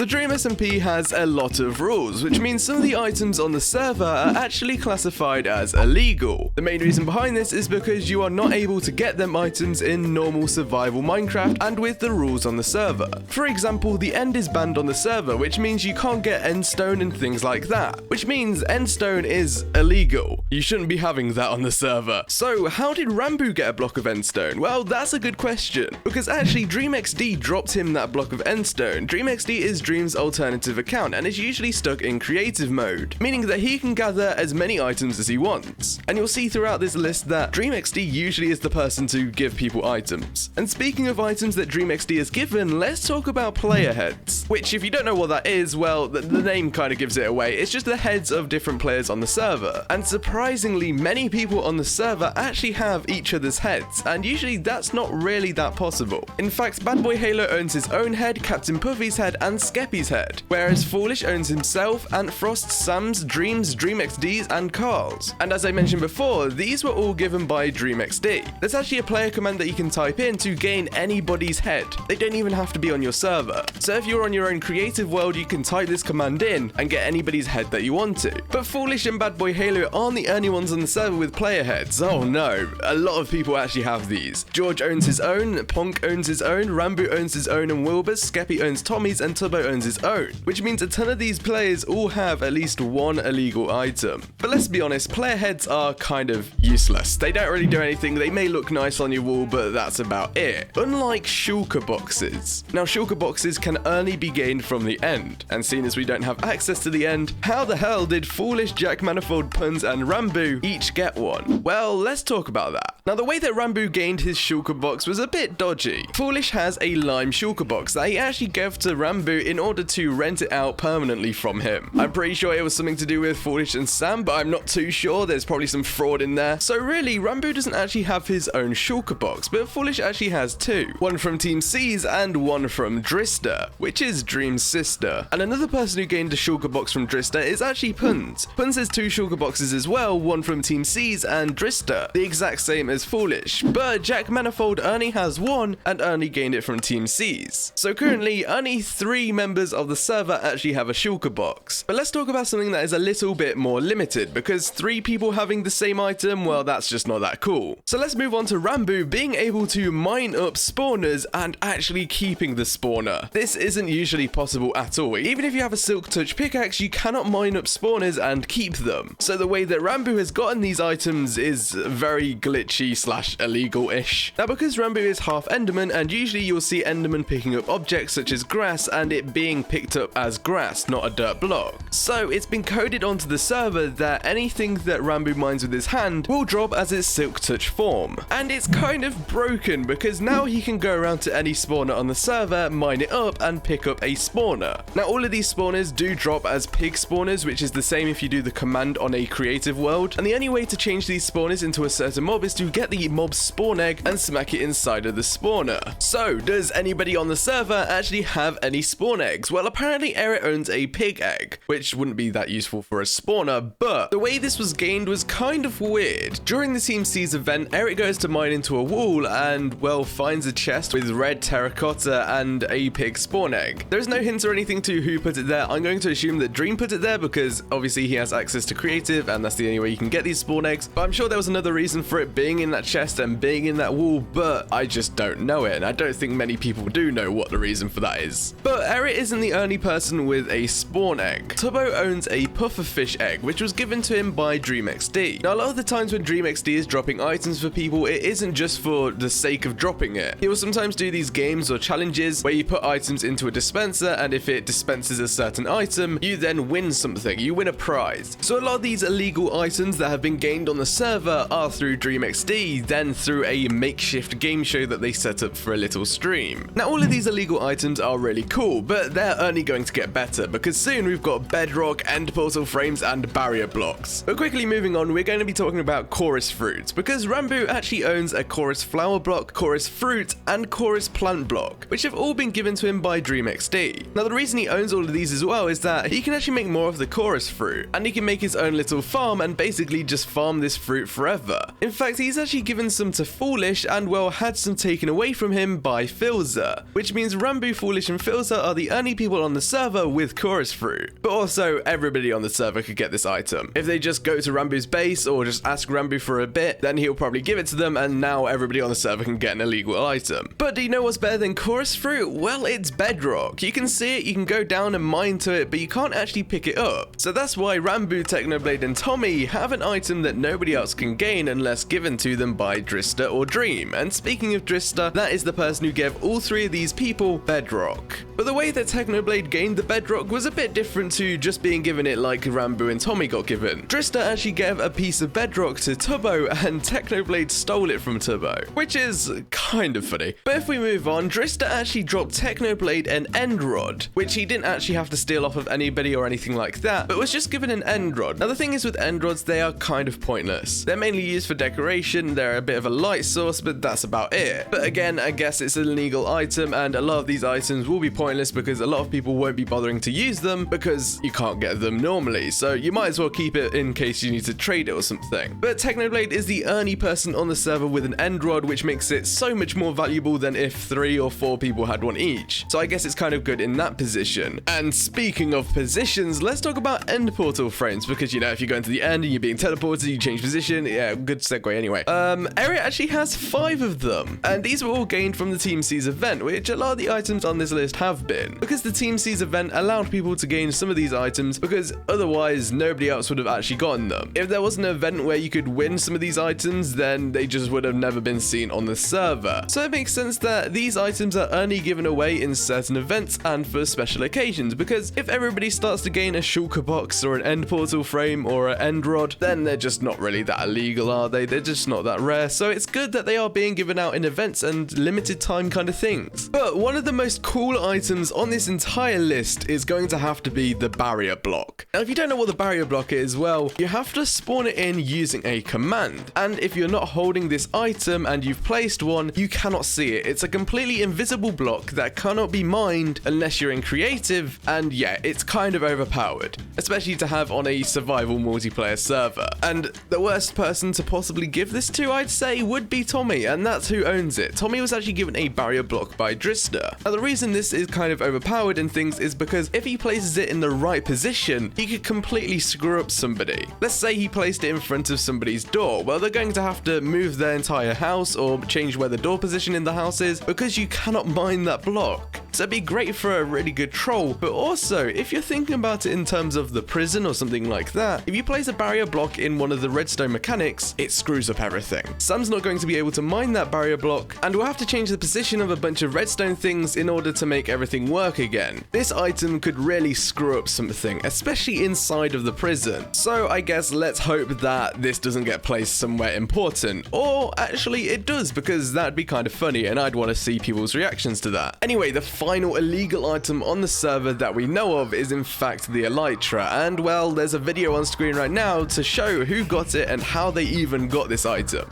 The Dream SMP has a lot of rules, which means some of the items on the server are actually classified as illegal. The main reason behind this is because you are not able to get them items in normal survival Minecraft and with the rules on the server. For example, the end is banned on the server, which means you can't get endstone and things like that, which means endstone is illegal. You shouldn't be having that on the server. So how did Rambo get a block of endstone? Well, that's a good question, because actually DreamXD dropped him that block of endstone. DreamXD is Dream's alternative account and is usually stuck in creative mode, meaning that he can gather as many items as he wants. And you'll see throughout this list that DreamXD usually is the person to give people items. And speaking of items that DreamXD has given, let's talk about player heads, which if you don't know what that is, well, the name kind of gives it away. It's just the heads of different players on the server. And surprisingly, many people on the server actually have each other's heads, and usually that's not really that possible. In fact, Bad Boy Halo owns his own head, Captain Puffy's head, and Skeppy's head, whereas Foolish owns himself, Ant Frost, Sam's, Dreams, DreamXD's, and Carl's. And as I mentioned before, these were all given by DreamXD. There's actually a player command that you can type in to gain anybody's head. They don't even have to be on your server. So if you're on your own creative world, you can type this command in and get anybody's head that you want to. But Foolish and Bad Boy Halo aren't the only ones on the server with player heads. Oh no, a lot of people actually have these. George owns his own, Ponk owns his own, Rambo owns his own and Wilbur's, Skeppy owns Tommy's, and Tubbo owns his own, which means a ton of these players all have at least one illegal item. But let's be honest, player heads are kind of useless. They don't really do anything. They may look nice on your wall, but that's about it. Unlike shulker boxes. Now, shulker boxes can only be gained from the end, and seeing as we don't have access to the end, how the hell did Foolish, Jack Manifold, Puns, and Rambo each get one? Well, let's talk about that. Now, the way that Rambo gained his shulker box was a bit dodgy. Foolish has a lime shulker box that he actually gave to Rambo in order to rent it out permanently from him. I'm pretty sure it was something to do with Foolish and Sam, but I'm not too sure. There's probably some fraud in there. So really, Rambo doesn't actually have his own shulker box, but Foolish actually has two. One from Team C's and one from Drista, which is Dream's sister. And another person who gained a shulker box from Drista is actually Puns. Puns has two shulker boxes as well, one from Team C's and Drista, the exact same as Foolish. But Jack Manifold only has one and only gained it from Team C's. So currently, only 3 members of the server actually have a shulker box. But let's talk about something that is a little bit more limited, because 3 people having the same item, well, that's just not that cool. So let's move on to Rambo being able to mine up spawners and actually keeping the spawner. This isn't usually possible at all. Even if you have a Silk Touch pickaxe, you cannot mine up spawners and keep them. So the way that Rambo has gotten these items is very glitchy / illegal-ish. Now, because Rambo is half Enderman, and usually you'll see Enderman picking up objects such as grass and it being picked up as grass, not a dirt block. So it's been coded onto the server that anything that Rambo mines with his hand will drop as its Silk Touch form. And it's kind of broken because now he can go around to any spawner on the server, mine it up, and pick up a spawner. Now, all of these spawners do drop as pig spawners, which is the same if you do the command on a creative world. And the only way to change these spawners into a certain mob is to get the mob's spawn egg and smack it inside of the spawner. So, does anybody on the server actually have any spawn eggs? Well, apparently Eric owns a pig egg, which wouldn't be that useful for a spawner, but the way this was gained was kind of weird. During the Team C's event, Eric goes to mine into a wall and, well, finds a chest with red terracotta and a pig spawn egg. There's no hint or anything to who put it there. I'm going to assume that Dream put it there because obviously he has access to creative and that's the only way you can get these spawn eggs, but I'm sure there was another reason for it being in that chest and being in that wall, but I just don't know it, and I don't think many people do know what the reason for that is. But Eric isn't the only person with a spawn egg. Tubbo owns a pufferfish egg, which was given to him by DreamXD. Now, a lot of the times when DreamXD is dropping items for people, it isn't just for the sake of dropping it. He will sometimes do these games or challenges where you put items into a dispenser, and if it dispenses a certain item, you then win something. You win a prize. So a lot of these illegal items that have been gained on the server are through DreamXD, then through a makeshift game show that they set up for a little stream. Now, all of these illegal items are really cool, but they're only going to get better because soon we've got bedrock, end portal frames, and barrier blocks. But quickly moving on, we're going to be talking about chorus fruits, because Rambo actually owns a chorus flower block, chorus fruit, and chorus plant block, which have all been given to him by DreamXD. Now, the reason he owns all of these as well is that he can actually make more of the chorus fruit, and he can make his own little farm and basically just farm this fruit forever. In fact, he's actually given some to Foolish and, well, had some taken away from him by Filza, which means Rambo, Foolish, and Filza are the only people on the server with Chorus Fruit. But also, everybody on the server could get this item. If they just go to Rambo's base or just ask Rambo for a bit, then he'll probably give it to them, and now everybody on the server can get an illegal item. But do you know what's better than Chorus Fruit? Well, it's Bedrock. You can see it, you can go down and mine to it, but you can't actually pick it up. So that's why Rambo, Technoblade, and Tommy have an item that nobody else can gain unless given to them by Drista or Dream. And speaking of Drista, that is the person who gave all three of these people Bedrock. But the way that Technoblade gained the Bedrock was a bit different to just being given it like Rambo and Tommy got given. Drista actually gave a piece of Bedrock to Tubbo, and Technoblade stole it from Tubbo, which is kind of funny. But if we move on, Drista actually dropped Technoblade an End Rod, which he didn't actually have to steal off of anybody or anything like that, but was just given an End Rod. Now the thing is with End Rods, they are kind of pointless. They're mainly used for decoration, they're a bit of a light source, but that's about it. But again, I guess it's an illegal item, and a lot of these items will be pointless because a lot of people won't be bothering to use them because you can't get them normally, so you might as well keep it in case you need to trade it or something. But Technoblade is the only person on the server with an End Rod, which makes it so much more valuable than if 3 or 4 people had one each. So I guess it's kind of good in that position. And speaking of positions, let's talk about end portal frames, because you know, if you go into the end and you're being teleported, you change position. Yeah, good segue anyway. Area actually has 5 of them, and these were all gained from the Team C's event, which a lot of the items on this list have been, because the Team C's event allowed people to gain some of these items because otherwise nobody else would have actually gotten them. If there was an event where you could win some of these items, then they just would have never been seen on the server. So it makes sense that these items are only given away in certain events and for special occasions, because if everybody starts to gain a shulker box or an end portal frame or an end rod, then they're just not really that illegal, are they? They're just not that rare. So it's good that they are being given out in events and limited time kind of things. But one of the most cool items on this entire list is going to have to be the barrier block. Now, if you don't know what the barrier block is, well, you have to spawn it in using a command. And if you're not holding this item and you've placed one, you cannot see it. It's a completely invisible block that cannot be mined unless you're in creative, and yeah, it's kind of overpowered, especially to have on a survival multiplayer server. And the worst person to possibly give this to, I'd say, would be Tommy, and that's who owns it. Tommy was actually given a barrier block by Drista. Now, the reason this is kind of overpowered and things is because if he places it in the right position, he could completely screw up somebody. Let's say he placed it in front of somebody's door. Well, they're going to have to move their entire house or change where the door position in the house is because you cannot mine that block. So it'd be great for a really good troll, but also if you're thinking about it in terms of the prison or something like that, if you place a barrier block in one of the redstone mechanics, it screws up everything. Sam's not going to be able to mine that barrier block, and we'll have to change the position of a bunch of redstone things in order to make everything work again. This item could really screw up something, especially inside of the prison. So I guess let's hope that this doesn't get placed somewhere important, or actually it does, because that'd be kind of funny and I'd want to see people's reactions to that. Anyway, the final illegal item on the server that we know of is in fact the Elytra, and well, there's a video on screen right now to show who got it and how they even got this item.